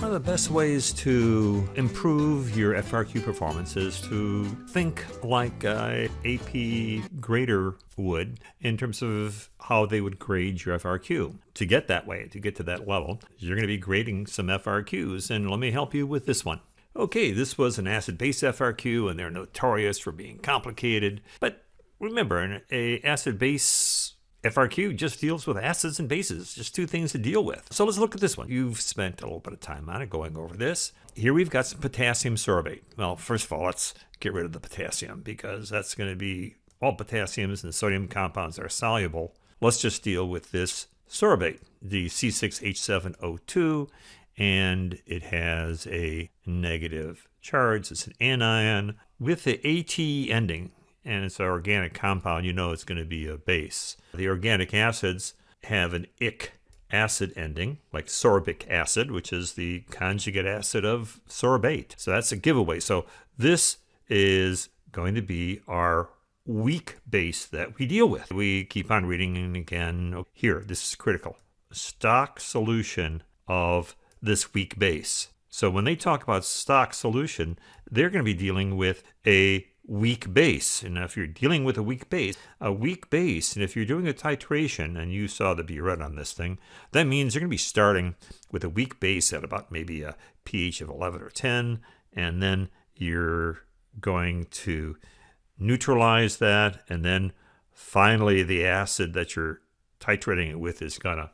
One of the best ways to improve your FRQ performance is to think like a AP grader would in terms of how they would grade your FRQ. To get that way, to get to that level, you're going to be grading some FRQs, and let me help you with this one. Okay, this was an acid-base FRQ, and they're notorious for being complicated, but remember, an acid-base FRQ just deals with acids and bases, just two things to deal with. So let's look at this one. You've spent a little bit of time on it going over this. Here we've got some potassium sorbate. Well, first of all, let's get rid of the potassium because that's going to be all potassiums and sodium compounds are soluble. Let's just deal with this sorbate, the C6H7O2, and it has a negative charge. It's an anion with the AT ending, and it's an organic compound. You know it's going to be a base. The organic acids have an ic acid ending, like sorbic acid, which is the conjugate acid of sorbate. So that's a giveaway. So this is going to be our weak base that we deal with. We keep on reading, and again, here, this is critical. Stock solution of this weak base. So when they talk about stock solution, they're going to be dealing with a weak base. And if you're dealing with a weak base, and if you're doing a titration, and you saw the burette on this thing, that means you're going to be starting with a weak base at about maybe a pH of 11 or 10, and then you're going to neutralize that, and then finally the acid that you're titrating it with is going to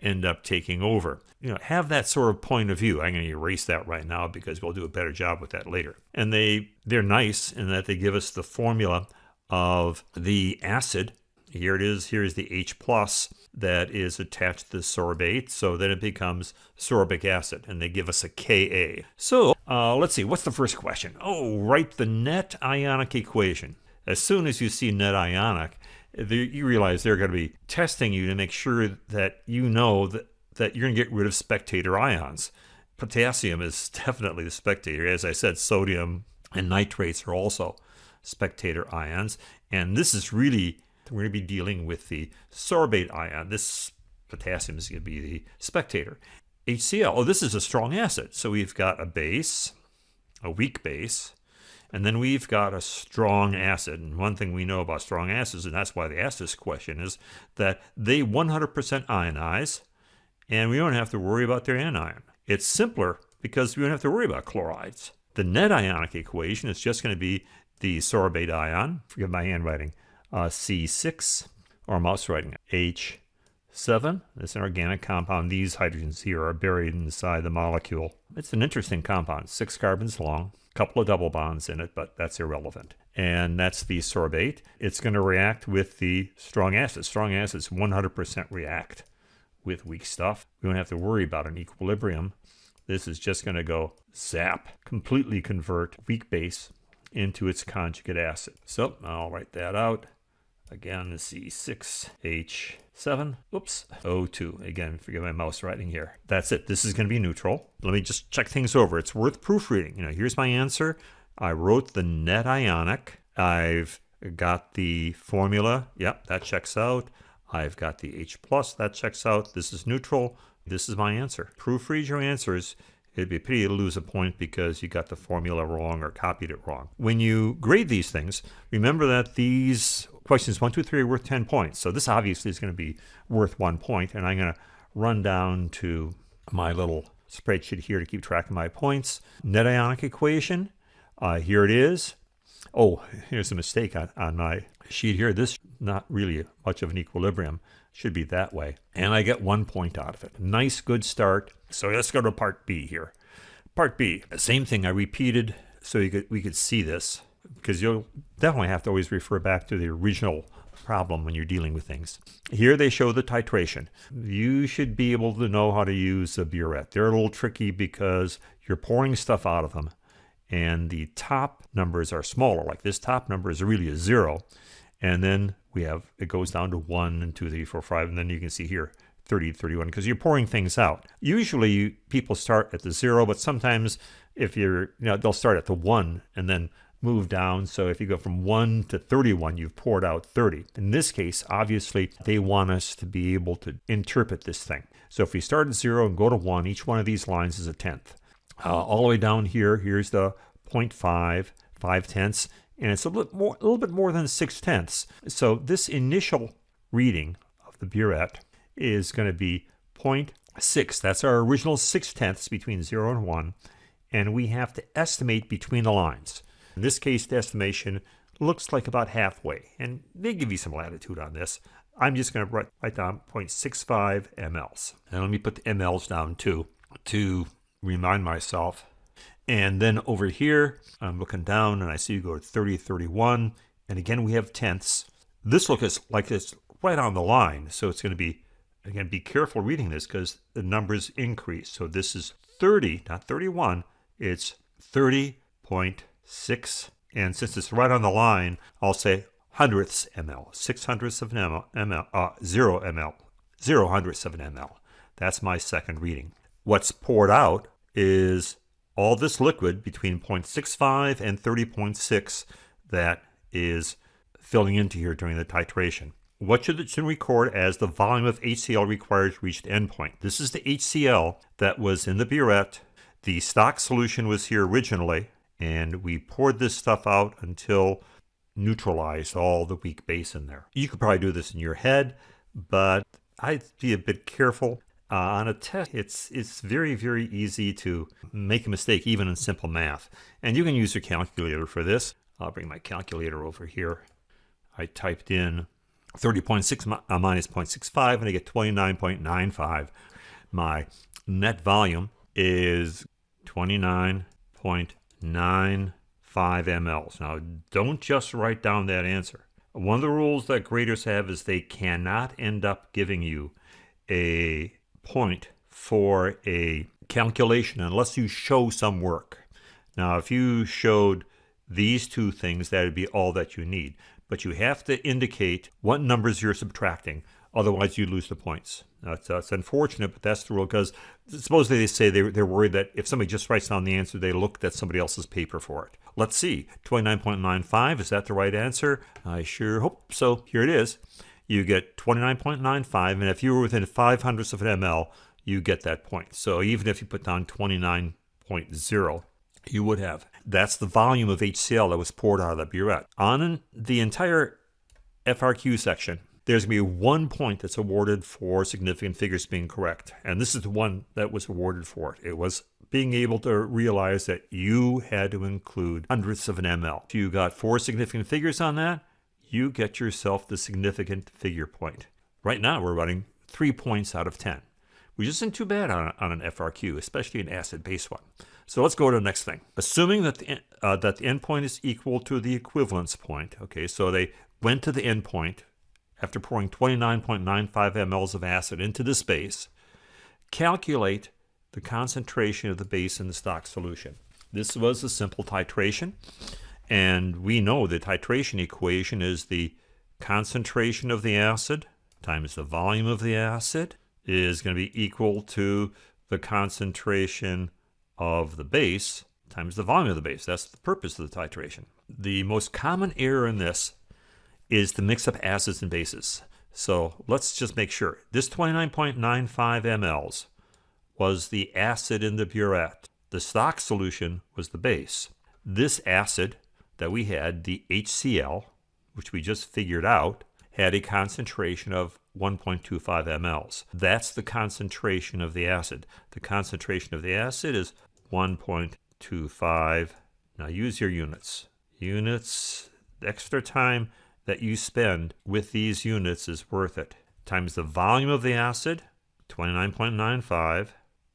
end up taking over. Have that sort of point of view. I'm going to erase that right now because we'll do a better job with that later. And they're nice in that they give us the formula of the acid. Here it is. Here's the H plus that is attached to the sorbate. So then it becomes sorbic acid, and they give us a Ka. So let's see. What's the first question? Oh, write the net ionic equation. As soon as you see net ionic, you realize they're going to be testing you to make sure that you know that you're going to get rid of spectator ions. Potassium is definitely the spectator. As I said, sodium and nitrates are also spectator ions. And this is really, we're going to be dealing with the sorbate ion. This potassium is going to be the spectator. HCl, oh, this is a strong acid. So we've got a base, a weak base, and then we've got a strong acid. And one thing we know about strong acids, and that's why they asked this question, is that they 100% ionize, and we don't have to worry about their anion. It's simpler because we don't have to worry about chlorides. The net ionic equation is just going to be the sorbate ion, forgive my handwriting, C6, or mouse writing, H7. It's an organic compound. These hydrogens here are buried inside the molecule. It's an interesting compound, 6 carbons long. Couple of double bonds in it, but that's irrelevant. And that's the sorbate. It's going to react with the strong acids. Strong acids 100% react with weak stuff. We don't have to worry about an equilibrium. This is just going to go zap, completely convert weak base into its conjugate acid. So I'll write that out. Again, the C6H7, oops, O2. Again, forgive my mouse writing here. That's it. This is going to be neutral. Let me just check things over. It's worth proofreading. Here's my answer. I wrote the net ionic. I've got the formula. Yep, that checks out. I've got the H plus. That checks out. This is neutral. This is my answer. Proofread your answers. It'd be a pity to lose a point because you got the formula wrong or copied it wrong. When you grade these things, remember that these questions 1, 2, 3 are worth 10 points. So this obviously is going to be worth 1 point. And I'm going to run down to my little spreadsheet here to keep track of my points. Net ionic equation. Here it is. Oh, here's a mistake on my sheet here. This is not really much of an equilibrium. Should be that way. And I get 1 point out of it. Nice, good start. So let's go to part B here. Part B, same thing I repeated so we could see this, because you'll definitely have to always refer back to the original problem when you're dealing with things. Here they show the titration. You should be able to know how to use a burette. They're a little tricky because you're pouring stuff out of them, and the top numbers are smaller. Like this top number is really a 0. And then it goes down to 1 and 2, 3, 4, 5, and then you can see here 30, 31, because you're pouring things out. Usually people start at the 0, but sometimes if they'll start at the 1 and then move down. So if you go from 1 to 31, you've poured out 30. In this case, obviously, they want us to be able to interpret this thing. So if we start at 0 and go to 1, each one of these lines is a tenth. All the way down here, here's the 0.5, 5/10, and it's a little bit more than 6/10. So this initial reading of the burette is going to be 0.6. That's our original 6/10 between 0 and 1, and we have to estimate between the lines. In this case, the estimation looks like about halfway, and they give you some latitude on this. I'm just going to write down 0.65 mLs. And let me put the mLs down too to remind myself. And then over here, I'm looking down and I see you go to 30, 31. And again, we have tenths. This looks like it's right on the line. So it's going to be, again, be careful reading this because the numbers increase. So this is 30, not 31. It's 30.6. And since it's right on the line, I'll say hundredths ml, 6/100ths of an ml, 0 ml, 0/100ths of an ml. That's my second reading. What's poured out is all this liquid between 0.65 and 30.6 that is filling into here during the titration. What should it record as the volume of HCl required to reach the endpoint? This is the HCl that was in the burette. The stock solution was here originally, and we poured this stuff out until neutralized all the weak base in there. You could probably do this in your head, but I'd be a bit careful. On a test, it's very, very easy to make a mistake, even in simple math. And you can use your calculator for this. I'll bring my calculator over here. I typed in 30.6 minus 0.65, and I get 29.95. My net volume is 29.95 mLs. Now, don't just write down that answer. One of the rules that graders have is they cannot end up giving you a point for a calculation unless you show some work. Now, if you showed these two things, that would be all that you need. But you have to indicate what numbers you're subtracting. Otherwise, you lose the points. That's unfortunate, but that's the rule, because supposedly they say they're worried that if somebody just writes down the answer, they looked at somebody else's paper for it. Let's see. 29.95, is that the right answer? I sure hope so. Here it is. You get 29.95, and if you were within 0.05 of an ml, you get that point. So even if you put down 29.0, you would have. That's the volume of HCl that was poured out of the burette. On the entire FRQ section, there's going to be 1 point that's awarded for significant figures being correct. And this is the one that was awarded for it. It was being able to realize that you had to include hundredths of an ml. If you got 4 significant figures on that, you get yourself the significant figure point. Right now, we're running 3 points out of 10, which isn't too bad on an FRQ, especially an acid-base one. So let's go to the next thing. Assuming that the endpoint is equal to the equivalence point, okay, so they went to the endpoint after pouring 29.95 mLs of acid into this base, calculate the concentration of the base in the stock solution. This was a simple titration, and we know the titration equation is the concentration of the acid times the volume of the acid is going to be equal to the concentration of the base times the volume of the base. That's the purpose of the titration. The most common error in this is to mix up acids and bases. So let's just make sure. This 29.95 mLs was the acid in the burette. The stock solution was the base. This acid that we had, the HCl, which we just figured out, had a concentration of 1.25 mLs. That's the concentration of the acid. The concentration of the acid is 1.25. Now use your units. Units, the extra time that you spend with these units is worth it. Times the volume of the acid, 29.95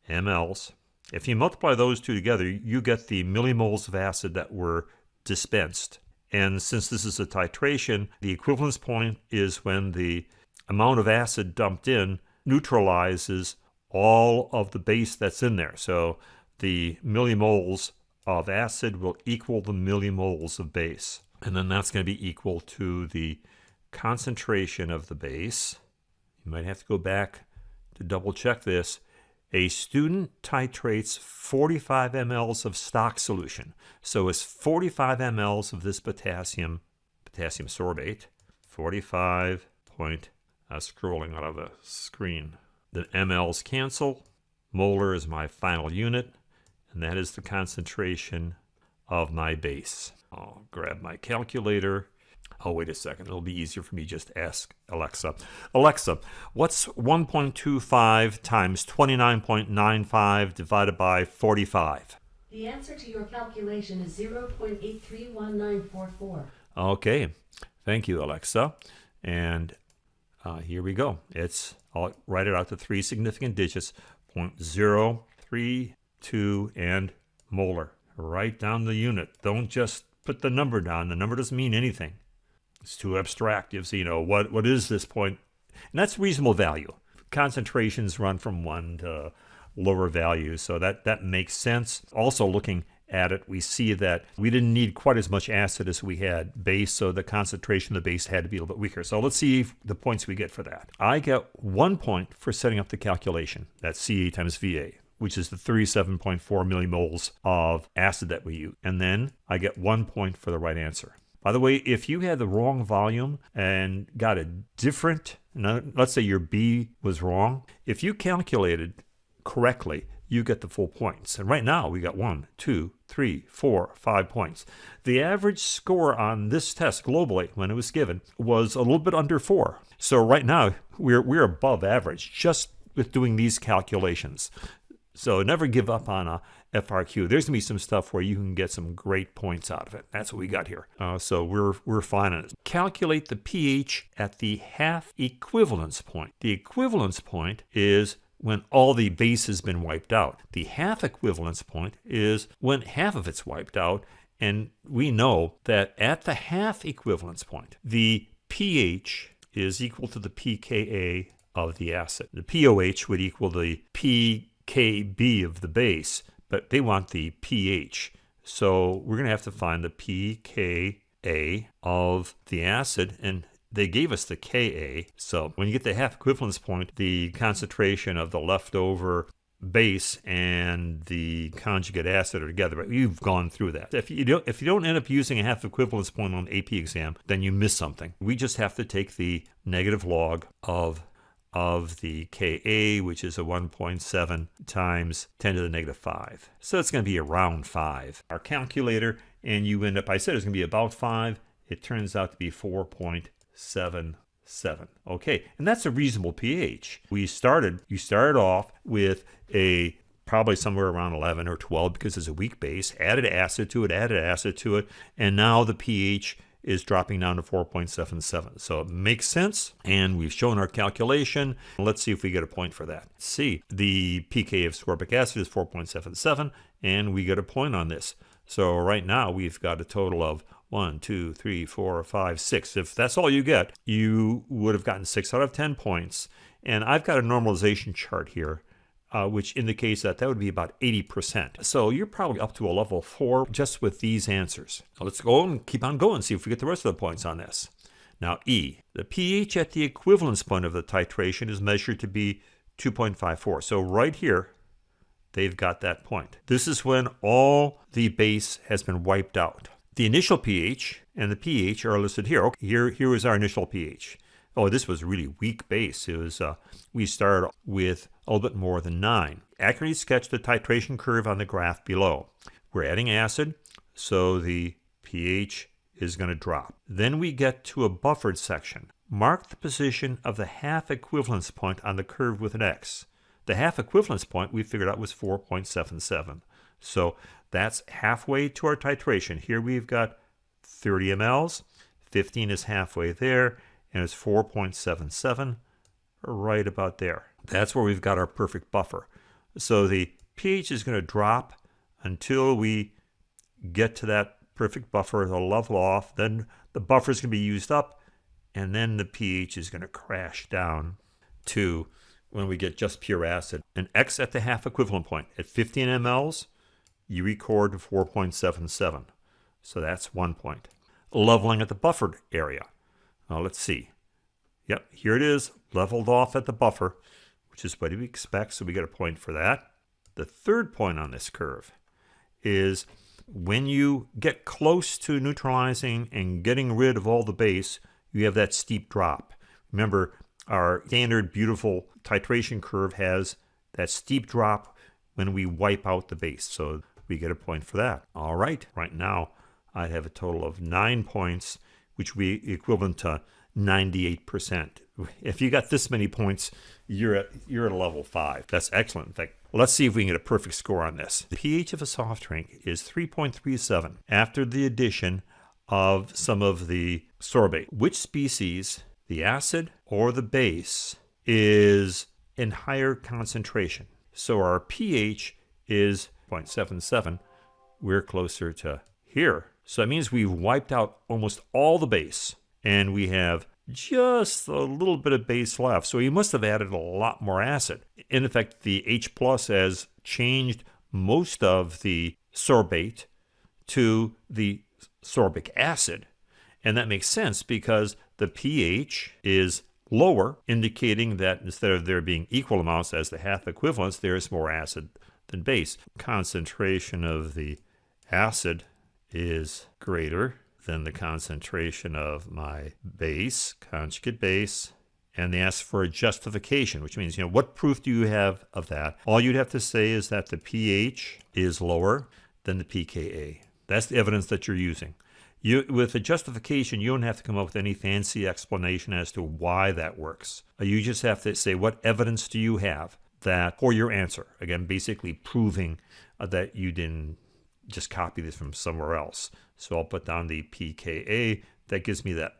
mLs. If you multiply those two together, you get the millimoles of acid that were dispensed. And since this is a titration, the equivalence point is when the amount of acid dumped in neutralizes all of the base that's in there. So the millimoles of acid will equal the millimoles of base. And then that's going to be equal to the concentration of the base. You might have to go back to double check this. A student titrates 45 mLs of stock solution. So it's 45 mLs of this potassium sorbate. 45 point, scrolling out of the screen. The mLs cancel. Molar is my final unit, and that is the concentration of my base. I'll grab my calculator. Oh, wait a second. It'll be easier for me just to ask Alexa. Alexa, what's 1.25 times 29.95 divided by 45? The answer to your calculation is 0.831944. Okay. Thank you, Alexa. And here we go. I'll write it out to 3 significant digits, 0.032 and molar. Write down the unit. Don't just put the number down. The number doesn't mean anything. It's too abstract. What is this point? And that's reasonable value. Concentrations run from 1 to lower values, so that makes sense. Also, looking at it, we see that we didn't need quite as much acid as we had base, so the concentration of the base had to be a little bit weaker. So let's see the points we get for that. I get 1 point for setting up the calculation. That's Ca times Va, which is the 37.4 millimoles of acid that we use. And then I get 1 point for the right answer. By the way, if you had the wrong volume and got a different, let's say your B was wrong, if you calculated correctly, you get the full points. And right now we got 1, 2, 3, 4, 5 points. The average score on this test globally, when it was given, was a little bit under 4. So right now we're above average just with doing these calculations. So never give up on a FRQ. There's going to be some stuff where you can get some great points out of it. That's what we got here. So we're fine on it. Calculate the pH at the half equivalence point. The equivalence point is when all the base has been wiped out. The half equivalence point is when half of it's wiped out. And we know that at the half equivalence point, the pH is equal to the pKa of the acid. The pOH would equal the pKb of the base, but they want the pH. So we're going to have to find the pKa of the acid, and they gave us the Ka. So when you get the half equivalence point, the concentration of the leftover base and the conjugate acid are together. But you've gone through that. If you don't end up using a half equivalence point on AP exam, then you miss something. We just have to take the negative log of the Ka, which is a 1.7 times 10 to the negative 5. So it's going to be around 5. Our calculator, and you end up, I said it's going to be about 5. It turns out to be 4.77. Okay, and that's a reasonable pH. You started off with a probably somewhere around 11 or 12 because it's a weak base, added acid to it, and now the pH is dropping down to 4.77. So it makes sense, and we've shown our calculation. Let's see if we get a point for that. Let's see, the pK of ascorbic acid is 4.77, and we get a point on this. So right now we've got a total of 1, 2, 3, 4, 5, 6. If that's all you get, you would have gotten 6 out of 10 points. And I've got a normalization chart here, which indicates that would be about 80%. So you're probably up to a level 4 just with these answers. Now let's go and keep on going, see if we get the rest of the points on this. Now E, the pH at the equivalence point of the titration is measured to be 2.54. So right here, they've got that point. This is when all the base has been wiped out. The initial pH and the pH are listed here. Okay, here is our initial pH. Oh, this was really weak base. It was we started with a little bit more than 9. Accurately sketch the titration curve on the graph below. We're adding acid, so the pH is going to drop. Then we get to a buffered section. Mark the position of the half equivalence point on the curve with an X. The half equivalence point we figured out was 4.77. So that's halfway to our titration. Here we've got 30 mLs. 15 is halfway there, and it's 4.77, right about there. That's where we've got our perfect buffer. So the pH is going to drop until we get to that perfect buffer. It'll level off. Then the buffer is going to be used up, and then the pH is going to crash down to when we get just pure acid. An X at the half equivalent point. At 15 mLs, you record 4.77. So that's 1 point. Leveling at the buffered area. Now let's see. Yep, here it is, leveled off at the buffer, which which is what we expect, so we get a point for that. The third point on this curve is when you get close to neutralizing and getting rid of all the base, you have that steep drop. Remember, our standard beautiful titration curve has that steep drop when we wipe out the base, so we get a point for that. All right, right now I have a total of 9 points, which would be equivalent to 98%. If you got this many points, you're at a level 5. That's excellent. In fact, let's see if we can get a perfect score on this. The pH of a soft drink is 3.37 after the addition of some of the sorbate. Which species, the acid or the base, is in higher concentration? So our pH is 0.77. We're closer to here. So that means we've wiped out almost all the base, and we have just a little bit of base left. So we must have added a lot more acid. In effect, the H plus has changed most of the sorbate to the sorbic acid. And that makes sense because the pH is lower, indicating that instead of there being equal amounts as the half equivalence, there is more acid than base. Concentration of the acid is greater than the concentration of my base, conjugate base, and they ask for a justification, which means, what proof do you have of that? All you'd have to say is that the pH is lower than the pKa. That's the evidence that you're using. With a justification, you don't have to come up with any fancy explanation as to why that works. You just have to say, what evidence do you have that for your answer? Again, basically proving that you didn't just copy this from somewhere else. So I'll put down the pKa. That gives me that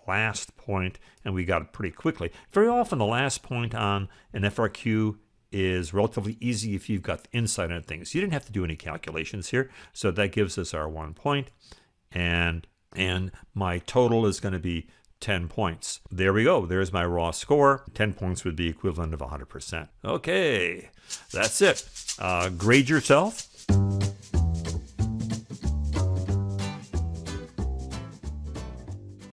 last point, and we got it pretty quickly. Very often the last point on an FRQ is relatively easy if you've got the insight on things. You didn't have to do any calculations here, so that gives us our 1 point, and my total is going to be 10 points. There we go. There's my raw score. 10 points would be equivalent of 100%. Okay, that's it. Grade yourself.